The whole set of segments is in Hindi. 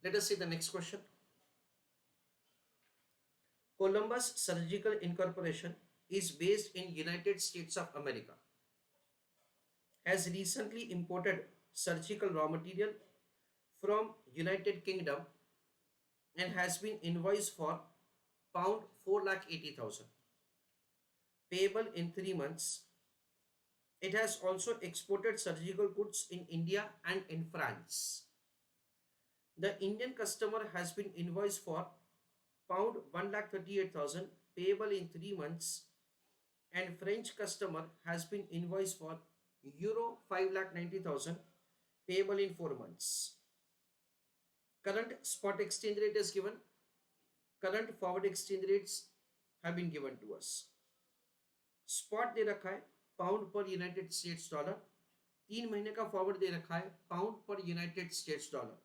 Let us see the next question. Columbus Surgical Incorporation is based in United States of America. Has recently imported surgical raw material from United Kingdom and has been invoiced for pound 4,80,000 payable in 3 months. It has also exported surgical goods in India and in France. The Indian customer has been invoiced for pound 1,38,000 payable in 3 months, and French customer has been invoiced for euro 5,90,000 payable in 4 months. Current spot exchange rate is given. Current forward exchange rates have been given to us. Spot दे रखा है पाउंड पर यूनाइटेड स्टेट्स डॉलर, 3 महीने का फॉरवर्ड दे रखा है पाउंड पर United states dollar,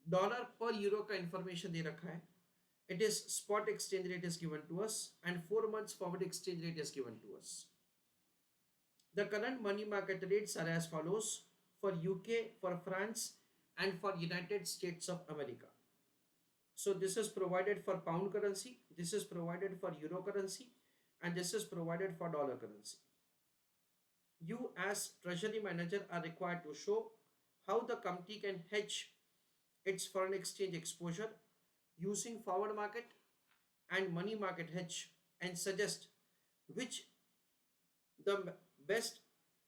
dollar per euro का इंफॉर्मेशन दे रखा है. It is spot exchange rate is given to us and 4 months forward exchange rate is given to us. The current money market rates are as follows for UK, for France and for United States of America. So this is provided for pound currency, this is provided for euro currency, and this is provided for dollar currency. You as treasury manager are required to show how the company can hedge its foreign exchange exposure using forward market and money market hedge and suggest which the best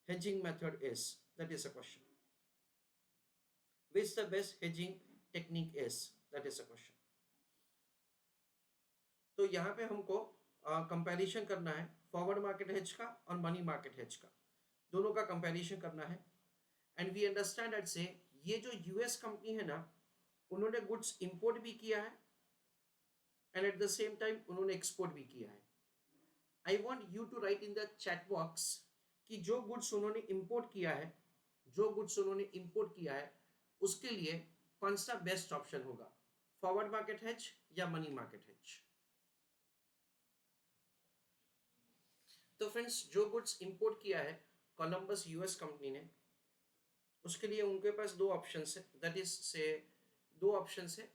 hedging method is. That is a question. Which the best hedging technique is? That is a question. तो यहाँ पे हमको कंपैरिजन करना है फॉरवर्ड मार्केट हेज का और मनी मार्केट हेज का, दोनों का कंपैरिजन करना है. एंड वी अंडरस्टैंड दैट से ये जो यूएस कंपनी है ना, उन्होंने गुड्स इंपोर्ट भी किया है and at the same time उन्होंने एक्सपोर्ट भी किया है. I want you to write in the chat box कि जो गुड्स उन्होंने इंपोर्ट किया है, जो गुड्स उन्होंने इंपोर्ट किया है उसके लिए कौन सा बेस्ट ऑप्शन होगा, फॉरवर्ड मार्केट हेज या मनी मार्केट हेज. तो फ्रेंड्स जो गुड्स इंपोर्ट किया है कोलंबस यूएस कंपनी ने, उसके लिए उनके पास दो ऑप्शंस है, दैट इज से दो ऑप्शंस है,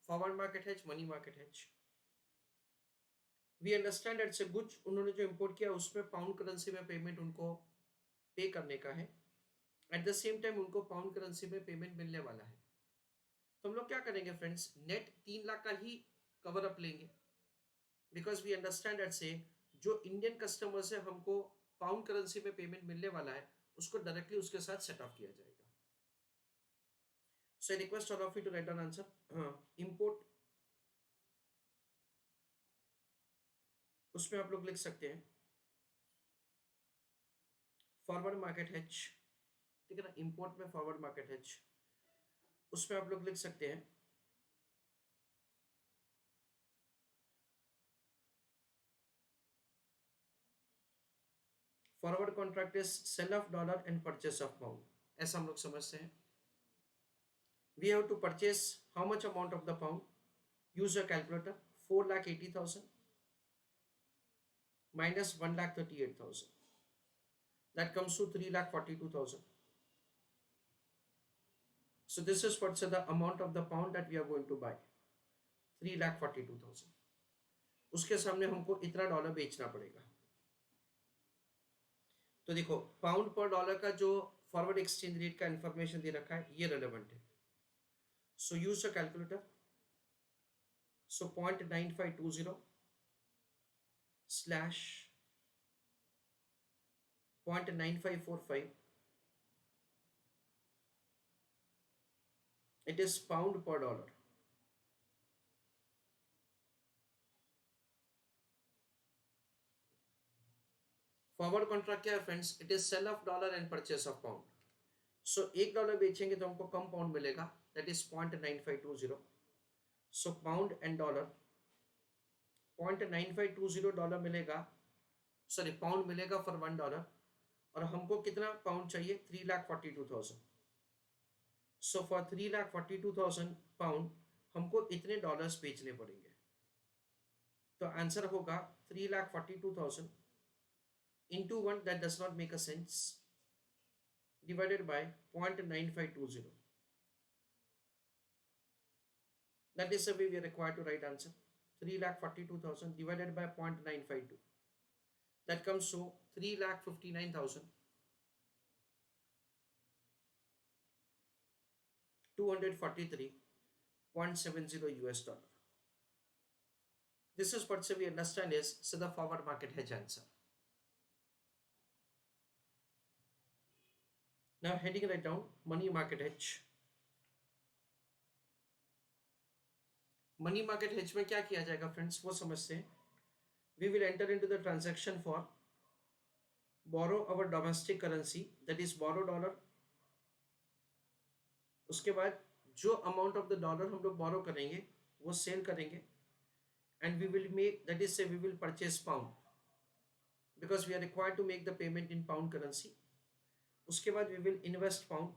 forward market hedge, money market hedge. We understand that से गुड्स उन्होंने जो इंपोर्ट किया उसमें पाउंड करेंसी में पेमेंट उनको पे करने का है, एट द सेम टाइम उनको पाउंड करेंसी में पेमेंट मिलने वाला है. तो हम लोग क्या करेंगे फ्रेंड्स, नेट 3 लाख का ही कवर अप लेंगे, बिकॉज वी अंडरस्टैंड दैट से जो इंडियन कस्टमर से हमको पाउंड करेंसी में पेमेंट मिलने वाला है उसको डायरेक्टली उसके साथ सेट ऑफ किया जाएगा. So I request all of you to write down answer. Import उसमें आप लोग लिख सकते हैं फॉरवर्ड मार्केट हेज, ठीक है ना. इंपोर्ट में फॉरवर्ड मार्केट हेज, उसमें आप लोग लिख सकते हैं forward contract is sale of dollar and purchase of pound. ऐसा हम लोग समझते हैं. We have to purchase how much amount of the pound, use a calculator, 4,80,000 minus 1,38,000, that comes to 3,42,000. So this is what's the amount of the pound that we are going to buy, 3,42,000. उसके सामने हमको इतना डॉलर बेचना पड़ेगा. तो देखो पाउंड पर डॉलर का जो फॉरवर्ड एक्सचेंज रेट का इंफॉर्मेशन दे रखा है ये रेलेवेंट है. So use a calculator. So 0.9520 slash 0.9545, it is pound per dollar. Forward contract क्या है friends, it is sale of dollar and purchase of pound. So $1 बेचेंगे तो हमको कम पाउंड मिलेगा, that is 0.9520. So pound and dollar, 0.9520 dollar मिलेगा, सॉरी पाउंड मिलेगा फॉर $1, और हमको कितना पाउंड चाहिए, 3,42,000. सो फॉर 3,42,000 पाउंड हमको इतने डॉलर्स बेचने पड़ेंगे. तो आंसर होगा 3,42,000 into 1, that does not make a sense, divided by 0.9520. That is the way we are required to write answer. 3,42,000 divided by 0.952. That comes to 3,59,243.70 US dollar. This is what we understand is so the forward market hedge answer. Now heading right down, money market hedge. Money market hedge में क्या किया जाएगा फ्रेंड्स, वो समझते हैं. We will enter into the transaction for borrow our domestic currency, that is borrow dollar. उसके बाद जो अमाउंट ऑफ द डॉलर हम लोग बोरो करेंगे वो सेल करेंगे, and we will make, that is say we will purchase pound because we are required to make the payment in pound currency. उसके बाद वी विल इन्वेस्ट पाउंड.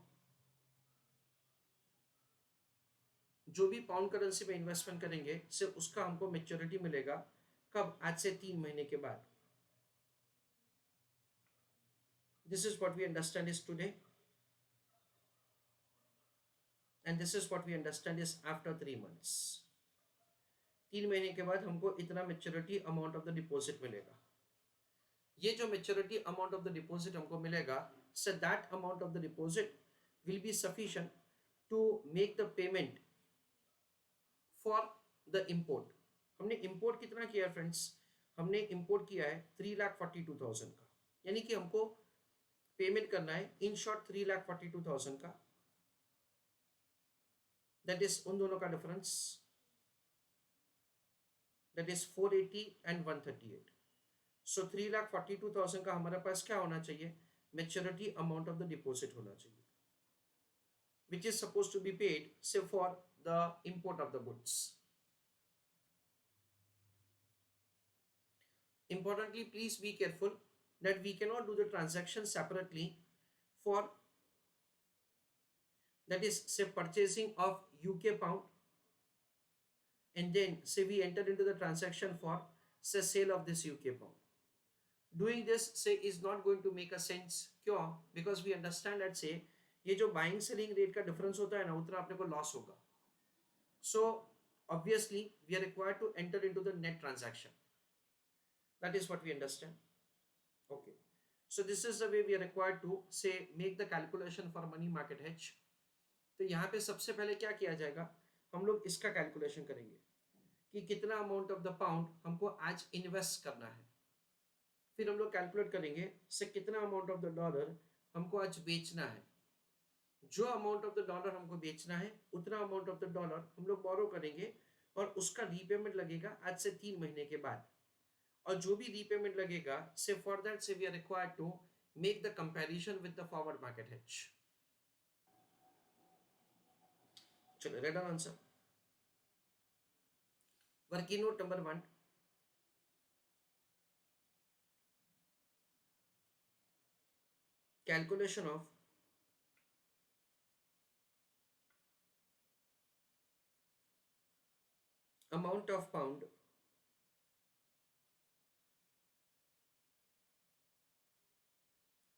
जो भी पाउंड करेंसी में इन्वेस्टमेंट करेंगे सिर्फ उसका हमको मेच्योरिटी मिलेगा कब, आज से 3 महीने के बाद. This is what we understand is today, and this is what we understand is after 3 months. 3 महीने के बाद हमको इतना maturity amount of the deposit मिलेगा. ये जो maturity amount of the deposit हमको मिलेगा, so that amount of the deposit will be sufficient to make the payment for the import. हमने इम्पोर्ट कितना किया है फ्रेंड्स, हमने इम्पोर्ट किया है 3,42,000 का, यानी कि हमको पेमेंट करना है इन शॉर्ट 3,42,000 का. दैट इज उन दोनों का डिफरेंस, दैट इज 480 एंड 138. सो 3,42,000 का हमारे पास क्या होना चाहिए, maturity amount of the deposit होना चाहिए, which is supposed to be paid say for the import of the goods. Importantly, please be careful that we cannot do the transaction separately for, that is say purchasing of UK pound and then say we enter into the transaction for say sale of this UK pound. Doing this say is not going to make a sense. क्यों? Because we understand that say ये जो बाइंग सेलिंग रेट का डिफरेंस होता है ना, उतना अपने को लॉस होगा. So obviously we are required to enter into the net transaction. That is what we understand. Okay, so this is the way we are required to say make the calculation for money market hedge. तो यहाँ पे सबसे पहले क्या किया जाएगा, हम लोग इसका कैलकुलेशन करेंगे कि कितना अमाउंट ऑफ द पाउंड हमको आज इन्वेस्ट करना है. फिर हम लोग कैलकुलेट करेंगे से कितना अमाउंट ऑफ द डॉलर हमको आज बेचना है. जो अमाउंट ऑफ द डॉलर हमको बेचना है उतना अमाउंट ऑफ द डॉलर हम लोग बोरो करेंगे और उसका रीपेमेंट लगेगा आज से 3 महीने के बाद. और जो भी रीपेमेंट लगेगा say for that say we are required to make the comparison with the forward market hedge. चलो write answer. Working note number 1, calculation of amount of pound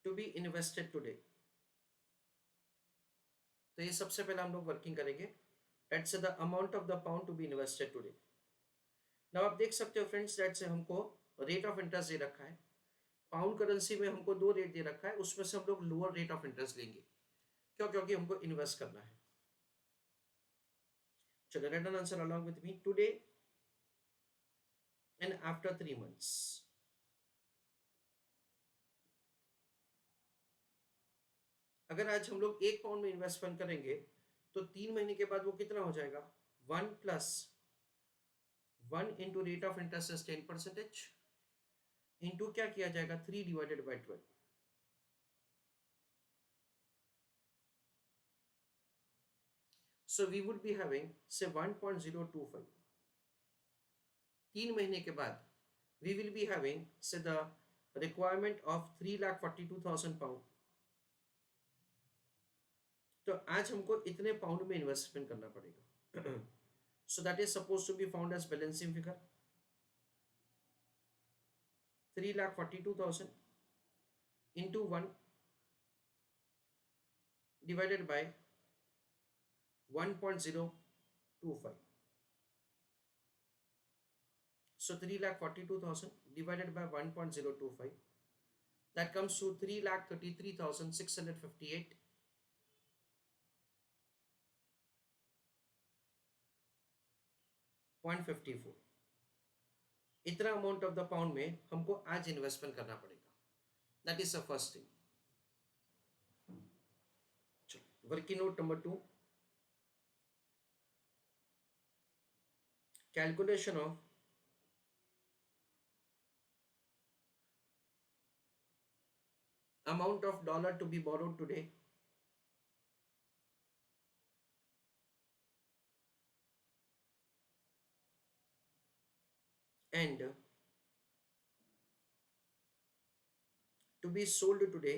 to be invested today. तो ये सबसे पहले हम लोग वर्किंग करेंगे. That's the amount of the pound to be invested today. Now आप देख सकते हो फ्रेंड्स, दैट्स हमको रेट ऑफ इंटरेस्ट दे रखा है. पाउंड करेंसी में हमको 2 रेट दे रखा है, उसमें से हम लोग लोअर रेट ऑफ इंटरेस्ट लेंगे. क्यों? क्योंकि हमको इन्वेस्ट करना है. चलो write answer along with me. Today and after 3 months. अगर आज हम लोग 1 पाउंड में इन्वेस्टमेंट करेंगे तो 3 महीने के बाद वो कितना हो जाएगा, 1 + 1 into rate of interest is 10% into क्या किया जाएगा 3 / 12. So we would be having say 1.025. 3 महीने के बाद we will be having say the requirement of 3,42,000 pound. तो आज हमको इतने पाउंड में इन्वेस्टमेंट करना पड़ेगा. So that is supposed to be found as balancing figure. 3,42,000 into 1 divided by 1.025. So 3,42,000 divided by 1.025, that comes to 3,33,658.54. इतना अमाउंट ऑफ द पाउंड में हमको आज इन्वेस्टमेंट करना पड़ेगा. That is the first thing. Working note number 2, calculation of amount of dollar to be borrowed today and to be sold today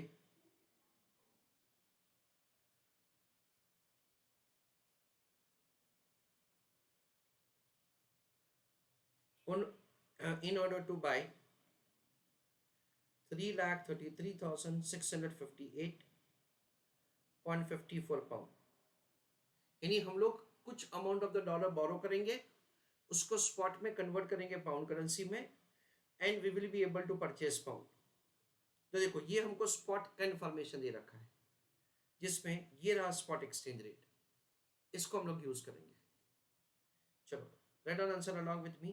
on in order to buy 3,33,658.54 pound. यानी हम लोग कुछ amount of the dollar borrow करेंगे, उसको स्पॉट में कन्वर्ट करेंगे पाउंड करेंसी में, and we will be able to purchase pound. तो देखो ये हमको स्पॉट का इन्फॉर्मेशन दे रखा है, जिसमें ये रहा स्पॉट एक्सचेंज रेट. इसको हम लोग यूज करेंगे. चलो right down answer along with me.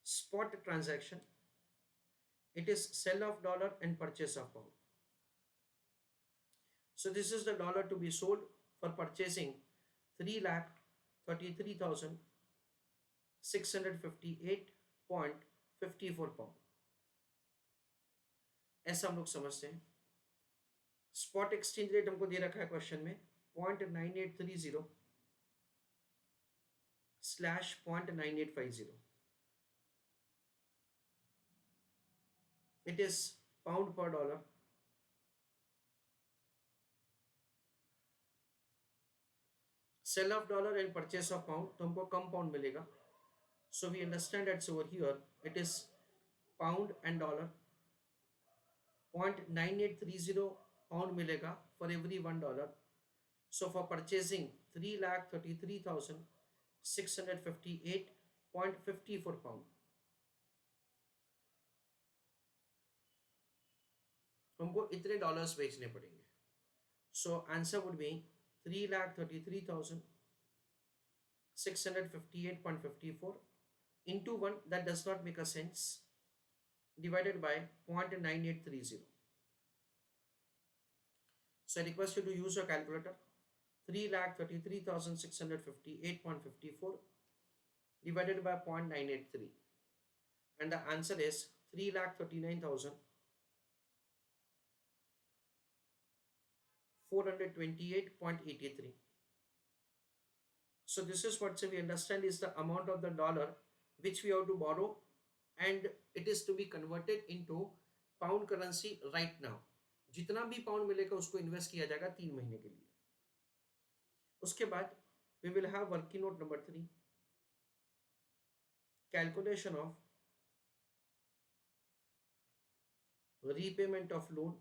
Spot transaction, it is sell of dollar and purchase of pound. So this is the dollar to be sold for purchasing 3,33,658.54 pound. ऐसा हम लोग समझते हैं. स्पॉट एक्सचेंज रेट हमको दे रखा है क्वेश्चन में 0.9830/0.9850. It is pound per dollar. Sell of dollar and purchase of pound, तो हमको कम पाउंड मिलेगा. So we understand that's over here. It is pound and dollar. 0.9830 pound मिलेगा for every $1. So for purchasing 3,33,658.54 pound, हमको इतने डॉलर्स बेचने पड़ेंगे. So answer would be 3,33,658.54 into 1, that does not make a sense, divided by 0.9830. So I request you to use your calculator. 3,33,658.54 divided by 0.983, and the answer is 3,39,428.83. So this is what we understand is the amount of the dollar which we have to borrow, and it is to be converted into pound currency right now. जितना भी पाउंड मिलेगा उसको इन्वेस्ट किया जाएगा 3 महीने के लिए. उसके बाद we will have working note number 3, calculation of repayment of loan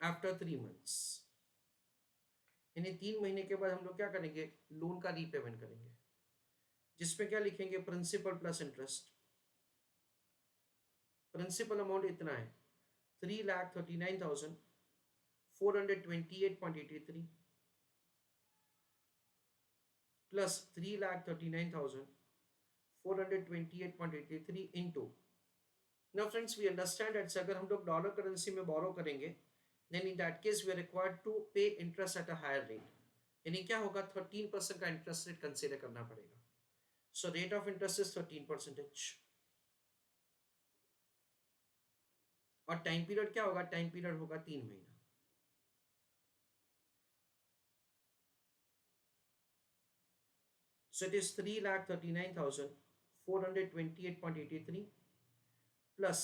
after 3 months. यानी 3 महीने के बाद हम लोग क्या करेंगे, लोन का रीपेमेंट करेंगे, जिसमें क्या लिखेंगे, principal plus interest. Principal amount इतना है 3,39,428.83 plus 3,39,428.83 into. Now friends we understand that अगर हम लोग डॉलर करेंसी में बोरो करेंगे, then in that case we are required to pay interest at a higher rate. यानी क्या होगा, 13% का इंटरेस्ट रेट कंसीडर करना पड़ेगा. So rate of interest is 13%. और टाइम पीरियड क्या होगा, टाइम पीरियड होगा 3 महीना. सो इट इज 3,39,428.83 प्लस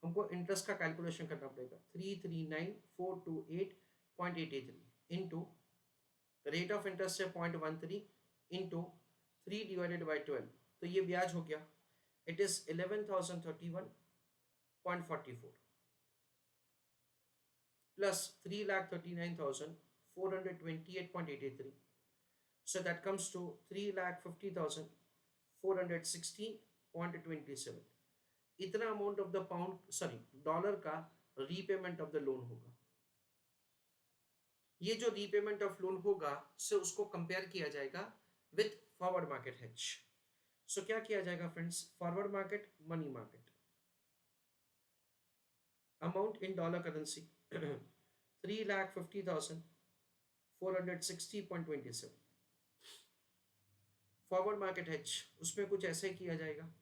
हमको इंटरेस्ट का कैलकुलेशन करना पड़ेगा 339,428.83 इंटू रेट ऑफ इंटरेस्ट है 0.13 इंटू 3 डिवाइडेड बाई 12, तो ये ब्याज हो गया. It is 11,031.44 plus 3,39,428.83 428.83. So that comes to 3,50,460.27. इतना amount of the pound sorry dollar का रीपेमेंट ऑफ द लोन होगा. ये जो रीपेमेंट ऑफ लोन होगा से उसको कंपेयर किया जाएगा विथ फॉरवर्ड मार्केट हेज. सो क्या किया जाएगा friends? Forward market, money market, amount in dollar currency 3,50,460.27. Forward market hedge उसमें कुछ ऐसे किया जाएगा.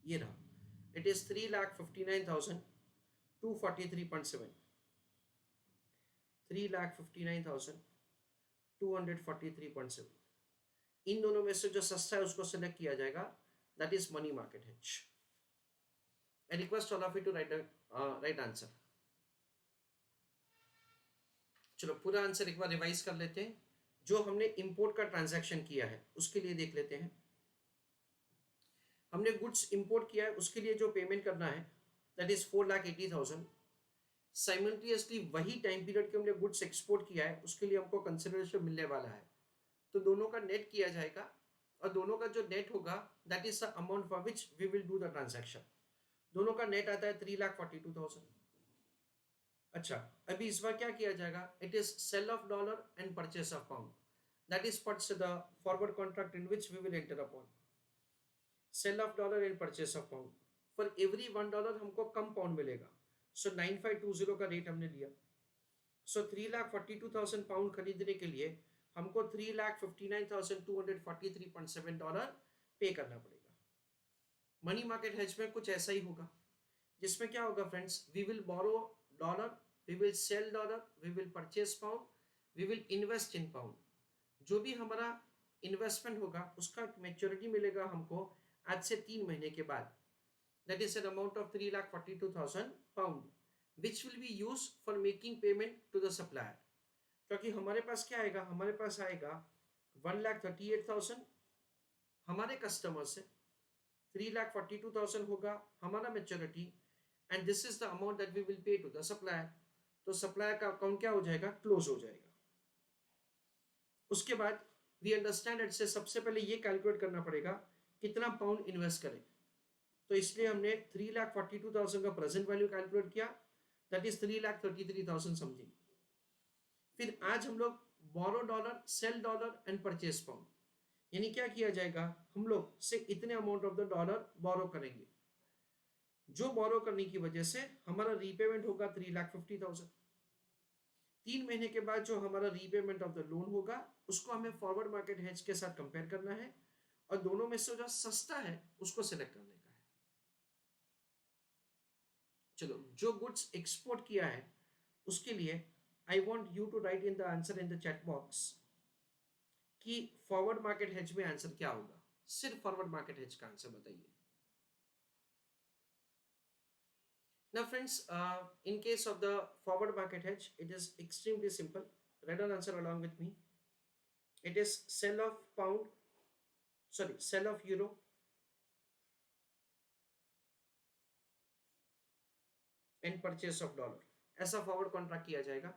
ये रहा, इट इज 3,59,243.7. 3,59,243.7. इन दोनों में से जो सस्ता है उसको सिलेक्ट किया जाएगा, that is money market hedge. I request all of you to write answer. चलो पूरा आंसर एक बार रिवाइज कर लेते हैं. जो हमने इंपोर्ट का ट्रांजैक्शन किया है उसके लिए देख लेते हैं. हमने गुड्स इंपोर्ट किया है, उसके लिए जो पेमेंट करना है दैट इज 4,80,000. साइमल्टेनियसली वही टाइम पीरियड के हमने गुड्स एक्सपोर्ट किया है उसके लिए हमको कंसिडरेशन मिलने वाला है. तो दोनों का नेट किया जाएगा और दोनों का जो नेट होगा that is the amount for which we will do the transaction. दोनों का नेट आता है 3,42,000. अच्छा, अभी इस बार क्या किया जाएगा? It is sale of dollar and purchase of pound. That is what's the forward contract in which we will enter upon. Sale of dollar and purchase of pound. For every $1 हमको कम पाउंड मिलेगा. सो 9520 का रेट हमने लिया. सो 3,42,000 पाउंड खरीदने के लिए हमको 3,59,243.7 डॉलर पे करना पड़ेगा. मनी मार्केट हेज में कुछ ऐसा ही होगा, जिसमें क्या होगा friends? We will borrow dollar, we will sell dollar, we will purchase pound, we will invest in pound. जो भी हमारा इन्वेस्टमेंट होगा उसका मैच्योरिटी मिलेगा हमको आज से 3 महीने के बाद. That is an amount of 3,42,000 pound, which will be used for making payment to the supplier. क्योंकि हमारे पास क्या आएगा? हमारे पास आएगा 1,38,000 हमारे कस्टमर से, 3,42,000 होगा हमारा maturity, and this is the amount that we will pay to the supplier. तो सप्लायर का अकाउंट क्या हो जाएगा? क्लोज हो जाएगा. उसके बाद वी अंडरस्टैंड इट से सबसे पहले ये कैलकुलेट करना पड़ेगा कितना पाउंड इन्वेस्ट करें. तो इसलिए हमने 3,42,000 का प्रेजेंट वैल्यू कैलकुलेट किया, दैट इज 3,33,000 समथिंग. फिर आज हम लोग borrow dollar, sell dollar and purchase pound, यानी क्या किया जाएगा? हम लोग से इतने amount of the dollar borrow करेंगे, जो बोरो करने की वजह से हमारा रीपेमेंट होगा 3,50,000. 3 महीने के बाद जो हमारा रीपेमेंट ऑफ द लोन होगा उसको हमें फॉरवर्ड मार्केट हेज के साथ कंपेयर करना है और दोनों में से जो सस्ता है उसको सिलेक्ट करने का है. चलो, जो गुड्स एक्सपोर्ट किया है उसके लिए I want you to write in the answer in the chat box कि फॉरवर्ड मार्केट हेज में आंसर क्या होगा. सिर्फ फॉरवर्ड मार्केट हेज का आंसर बताइए. Now friends, in case of the forward market hedge, it is extremely simple. Write down answer along with me. It is sell of pound, sorry, sell of euro and purchase of dollar. ऐसा फॉरवर्ड कॉन्ट्रैक्ट किया जाएगा.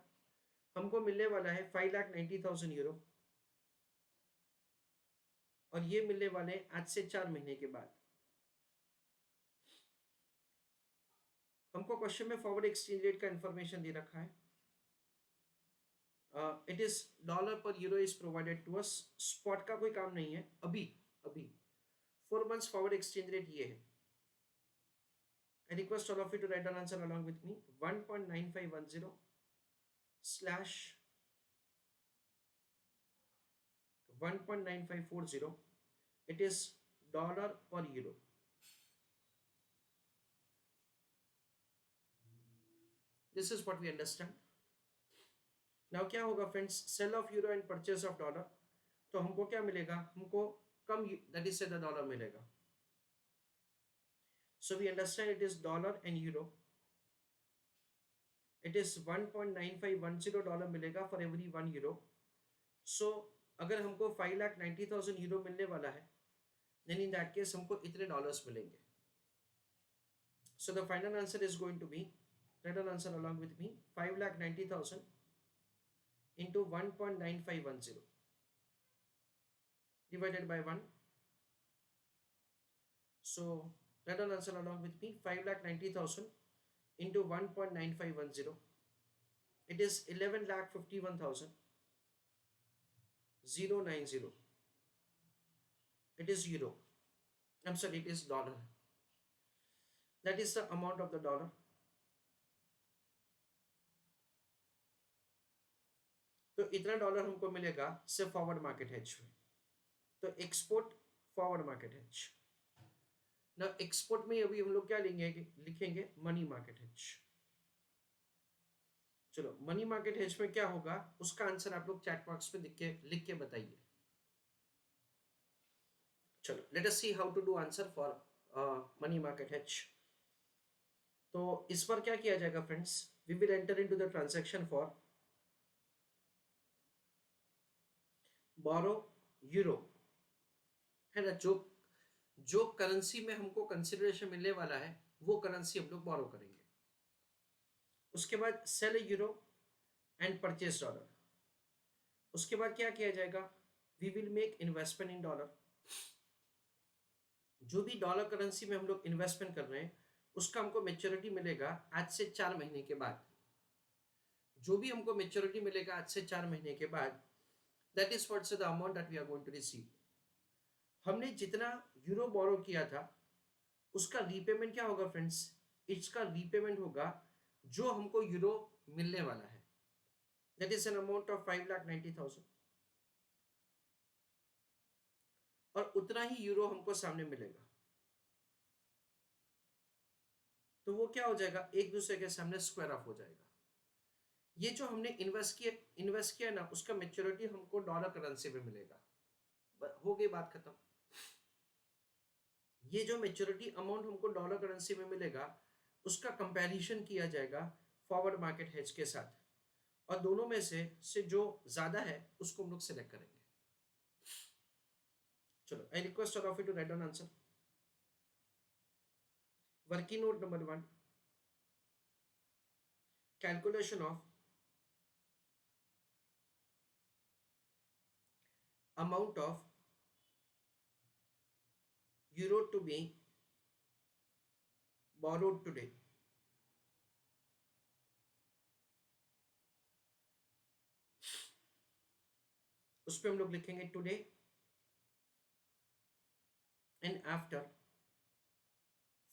हमको मिलने वाला है 5,90,000 यूरो और ये मिलने वाले आज से 4 महीने के बाद. हमको क्वेश्चन में फॉरवर्ड एक्सचेंज रेट का इंफॉर्मेशन दे रखा है. It is dollar per euro is provided to us. Spot का कोई काम नहीं है अभी. 4 months फॉरवर्ड एक्सचेंज रेट ये है. I request all of you to write down answer along with me. 1.9510 slash 1.9540. It is dollar per euro. This is what we understand. Now क्या होगा friends? Sale of euro and purchase of dollar. तो हमको क्या मिलेगा? हमको कम that is say the dollar मिलेगा. So we understand it is dollar and euro. It is 1.9510 dollar मिलेगा for every 1 euro. So अगर हमको 5,90,000 यूरो मिलने वाला है, then in that case हमको इतने डॉलर्स मिलेंगे. So the final answer is going to be, write an answer along with me, 5,90,000 into 1.9510 divided by 1. So write down answer along with me. 5,90,000 into 1.9510. It is 11,51,090. It is euro. I'm sorry, it is dollar. That is the amount of the dollar. तो इतना डॉलर हमको मिलेगा सिर्फ फॉरवर्ड मार्केट हेज में. तो एक्सपोर्ट फॉरवर्ड मार्केट हेज. ना एक्सपोर्ट में अभी हम लोग क्या लिखेंगे मनी मार्केट हेज. चलो मनी मार्केट हेज में क्या होगा उसका आंसर आप लोग चैट बॉक्स में लिख के बताइए. चलो let us see how to do answer for money market hedge. तो इस पर क्या किया जाएगा friends, we will enter into the transaction for borrow euro, है ना. जो करेंसी में हमको कंसिडरेशन मिलने वाला है वो करेंसी हम लोग बोरो करेंगे. उसके बाद sell euro and purchase dollar. उसके बाद क्या किया जाएगा, we will make investment in dollar. जो भी डॉलर करेंसी में हम लोग इन्वेस्टमेंट कर रहे हैं उसका हमको मेच्योरिटी मिलेगा आज से 4 महीने के बाद. जो भी हमको मेच्योरिटी मिलेगा आज से 4 महीने के बाद, that is what's the amount that we are going to receive. हमने जितना यूरो बोरो किया था उसका रीपेमेंट क्या होगा फ्रेंड्स, इसका रीपेमेंट होगा जो हमको यूरो मिलने वाला है. That is an amount of 5,90,000 और उतना ही यूरो हमको सामने मिलेगा. तो वो क्या हो जाएगा, एक दूसरे के सामने स्क्वायर ऑफ हो जाएगा. ये जो हमने इन्वेस्ट किया ना उसका मेच्योरिटी हमको डॉलर करेंसी में मिलेगा. हो गई बात खत्म. ये जो मेच्योरिटी अमाउंट हमको डॉलर करेंसी में मिलेगा उसका कंपैरिजन किया जाएगा फॉरवर्ड मार्केट हेज के साथ और दोनों में से जो ज्यादा है उसको हम लोग सिलेक्ट करेंगे. चलो I request all of you to write down answer. Working note number 1, calculation of amount of euro to be borrowed today. उस पर हम लोग लिखेंगे टुडे एंड आफ्टर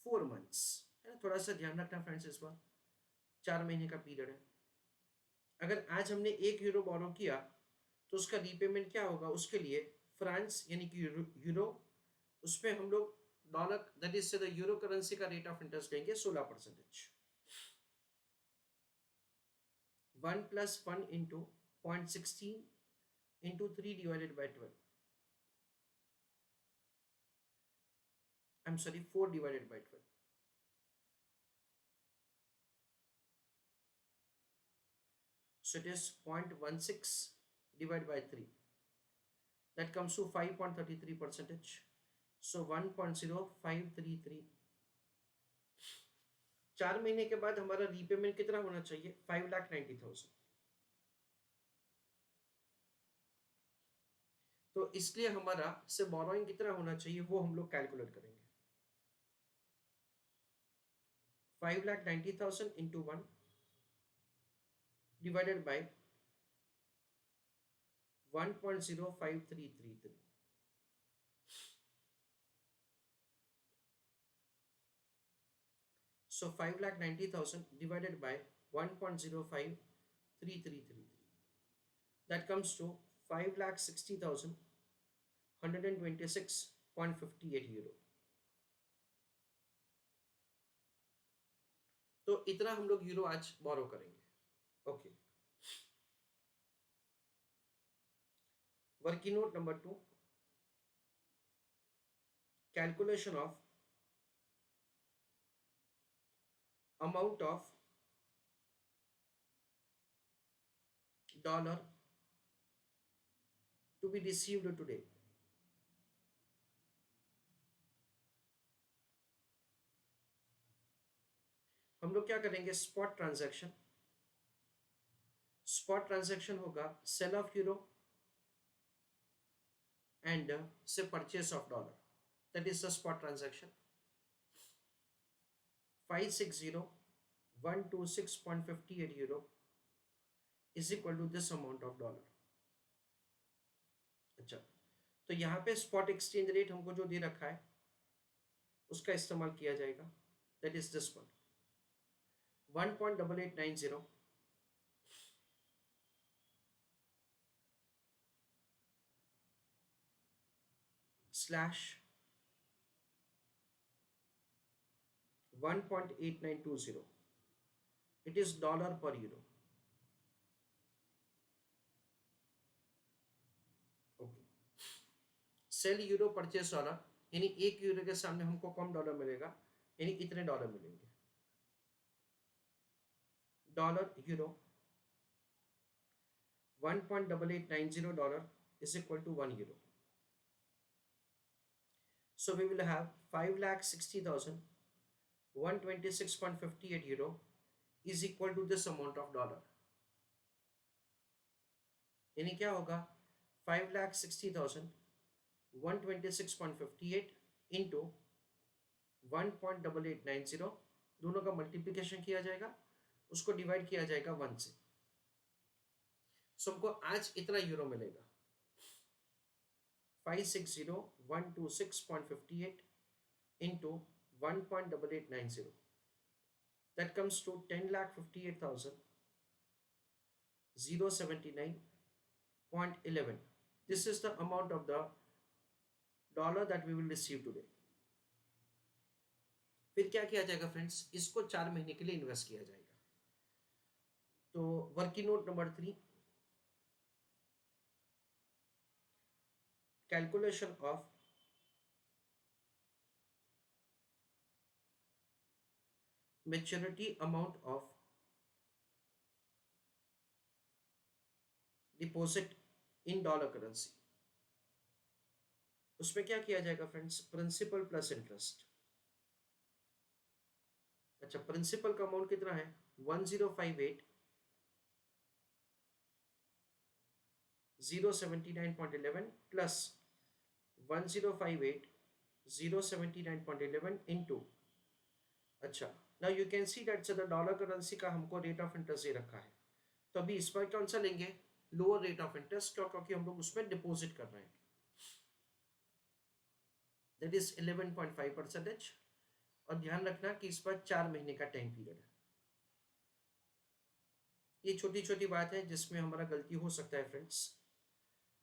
4 months. है ना, थोड़ा सा ध्यान रखना फ्रेंड्स, इस बार 4 महीने का पीरियड है. अगर आज हमने 1 यूरो बोरो किया तो उसका रीपेमेंट क्या होगा, उसके लिए फ्रांस यानी कि यूरो, उस पर हम लोग dollar that is the euro currency का रेट ऑफ इंटरेस्ट लेंगे 16%. 1 + 1 into 0.16 into 3 divided by 12. I'm sorry, 4 divided by 12. So it is 0.16 divided by 3. That comes to 5.33%. So 1.0533. 4 महीने के बाद हमारा रीपेमेंट कितना होना चाहिए, 5,90,000. तो इसलिए हमारा से बोरोइंग कितना होना चाहिए वो हम लोग कैलकुलेट करेंगे. 5,90,000 into 1 divided by 1.05333. So 5,90,000 divided by 1.05333. That comes to 5,60,126.58 euro. तो इतना हम लोग यूरो आज बोरो करेंगे. Okay. Working note number 2, calculation of amount of dollar to be received today. हम लोग क्या करेंगे, स्पॉट ट्रांजैक्शन. स्पॉट ट्रांजैक्शन होगा सेल ऑफ यूरो एंड से purchase of dollar, that is the spot transaction. 560,126.58 euro is equal to this amount of dollar. अच्छा, तो यहाँ पे स्पॉट एक्सचेंज रेट हमको जो दे रखा है उसका इस्तेमाल किया जाएगा, that is this one 1.8890 slash 1.8920. It is dollar per euro. Okay. Sell euro purchase dollar, यानी एक यूरो के सामने हमको कम डॉलर मिलेगा, यानी इतने डॉलर मिलेंगे. Dollar euro 1.8890 dollar is equal to 1 euro. So we will have 5,60,126.58 euro is equal to this amount of dollar. यानी क्या होगा 5,60,126.58 इंटू 1.8890, दोनों का मल्टीप्लिकेशन किया जाएगा, उसको डिवाइड किया जाएगा 1 से. सो हमको आज इतना यूरो मिलेगा 560,126.58 into 1.8890. That comes to 10,58,079.11. This is the amount of the dollar that we will receive today. फिर क्या किया जाएगा फ्रेंड्स, इसको 4 महीने के लिए इन्वेस्ट किया जाएगा. तो working note number 3, calculation of maturity amount of deposit in dollar currency. उसमें क्या किया जाएगा फ्रेंड्स, प्रिंसिपल प्लस इंटरेस्ट. अच्छा, प्रिंसिपल का अमाउंट कितना है 1058,079.11 प्लस 1058,079.11 इंटू. अच्छा, now you can see that the dollar currency का हमको रेट ऑफ इंटरेस्ट दे रखा है, तो अभी इस पर कौन सा लेंगे, लोअर रेट ऑफ इंटरेस्ट, क्योंकि हम लोग उसमें डिपॉजिट कर रहे हैं, दैट इज 11.5%. और ध्यान रखना कि इस पर 4 महीने का टाइम पीरियड है. ये छोटी छोटी बात है जिसमें हमारा गलती हो सकता है friends,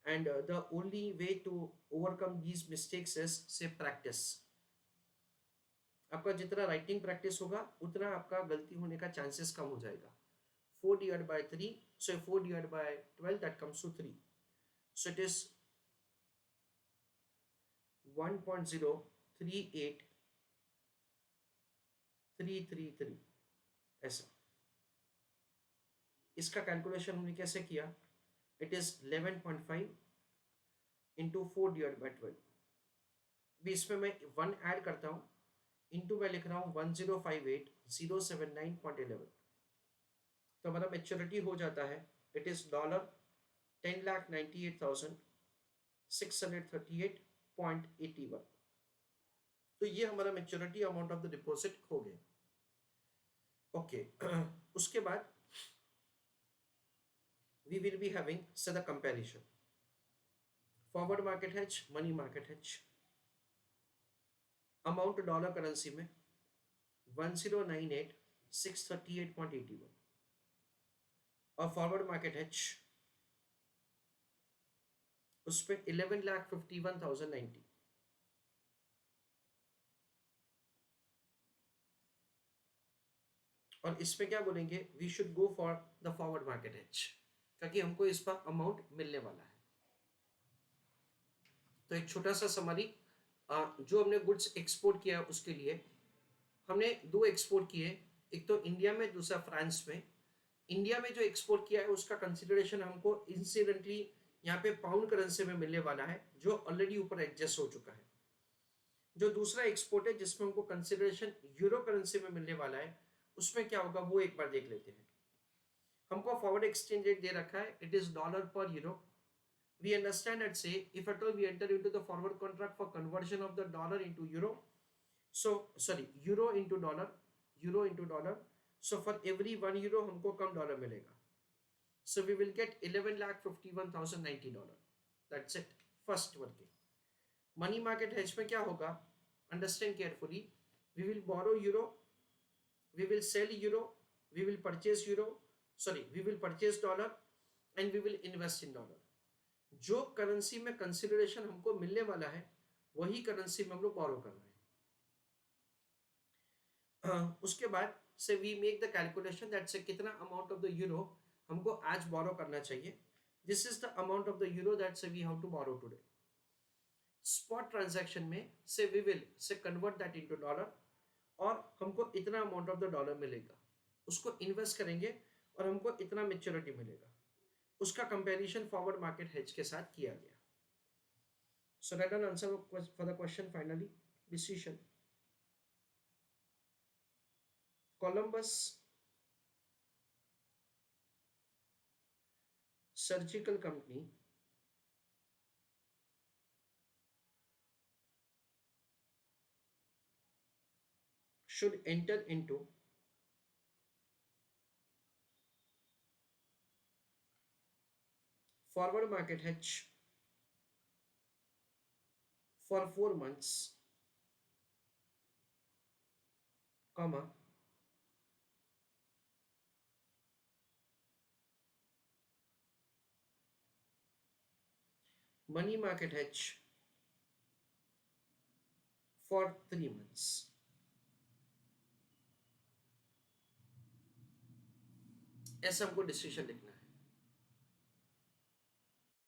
and the only way to overcome these mistakes is say practice. आपका जितना राइटिंग प्रैक्टिस होगा उतना आपका गलती होने का चांसेस कम हो जाएगा. 4 divided by 3, so 4 divided by 12, that comes to 3. So it is 1.038333 ऐसा. इसका कैलकुलेशन हमने कैसे किया, it is 11.5 into 4 divide by 12. अभी इसमें मैं 1 ऐड करता हूँ, इंटू मैं लिख रहा हूँ 1058,079.11. तो हमारा मेच्योरिटी हो जाता है, इट इज $10,98,638.81. तो ये हमारा maturity amount of the deposit हो गया. ओके, उसके बाद we will be having say the comparison, forward market hedge, money market hedge. amount dollar currency में 1098,638.81 और फॉरवर्ड मार्केट हेज उस पर 11,51,090. और इसमें क्या बोलेंगे, we should go for the forward market hedge, ताकि हमको इस पर अमाउंट मिलने वाला है. तो एक छोटा सा समरी, जो हमने गुड्स एक्सपोर्ट किया उसके लिए हमने 2 एक्सपोर्ट किए, एक तो इंडिया में, दूसरा फ्रांस में. इंडिया में जो एक्सपोर्ट किया है उसका कंसिडरेशन हमको इंसिडेंटली यहाँ पे पाउंड करेंसी में मिलने वाला है, जो ऑलरेडी ऊपर एडजस्ट हो चुका है. जो दूसरा एक्सपोर्ट है जिसमें हमको कंसिडरेशन यूरो करेंसी में मिलने वाला है, उसमें क्या होगा वो एक बार देख लेते हैं. हमको फॉरवर्ड एक्सचेंज रेट दे रखा है, it is dollar per euro. We understand and say if at all we enter into the forward contract for conversion of the dollar into euro, so sorry euro into dollar, euro into dollar, so for every 1 euro हमको कम डॉलर मिलेगा. So we will get 11,51,090 dollar. That's it. First working. Money market hedge में क्या होगा? Understand carefully. We will borrow euro, we will sell euro, we will purchase euro, sorry, we will purchase dollar and we will invest in dollar. जो करेंसी में कंसिडरेशन हमको मिलने वाला है वही करेंसी में हम लोग बोरो कर रहे हैं. उसके बाद से we make the calculation that say कितना अमाउंट ऑफ द यूरो हमको आज बोरो करना चाहिए. This is the amount of the euro that say we have to borrow today. Spot transaction में से we will say convert that into dollar और हमको इतना अमाउंट ऑफ द डॉलर मिलेगा, उसको इन्वेस्ट करेंगे और हमको इतना मेच्योरिटी मिलेगा. उसका कंपैरिजन फॉरवर्ड मार्केट हेज के साथ किया गया. So write an answer for the question finally. Decision. Columbus surgical company should enter into forward market hedge for 4 months, comma, money market hedge for 3 months. ऐसा हमको डिसीजन लिखना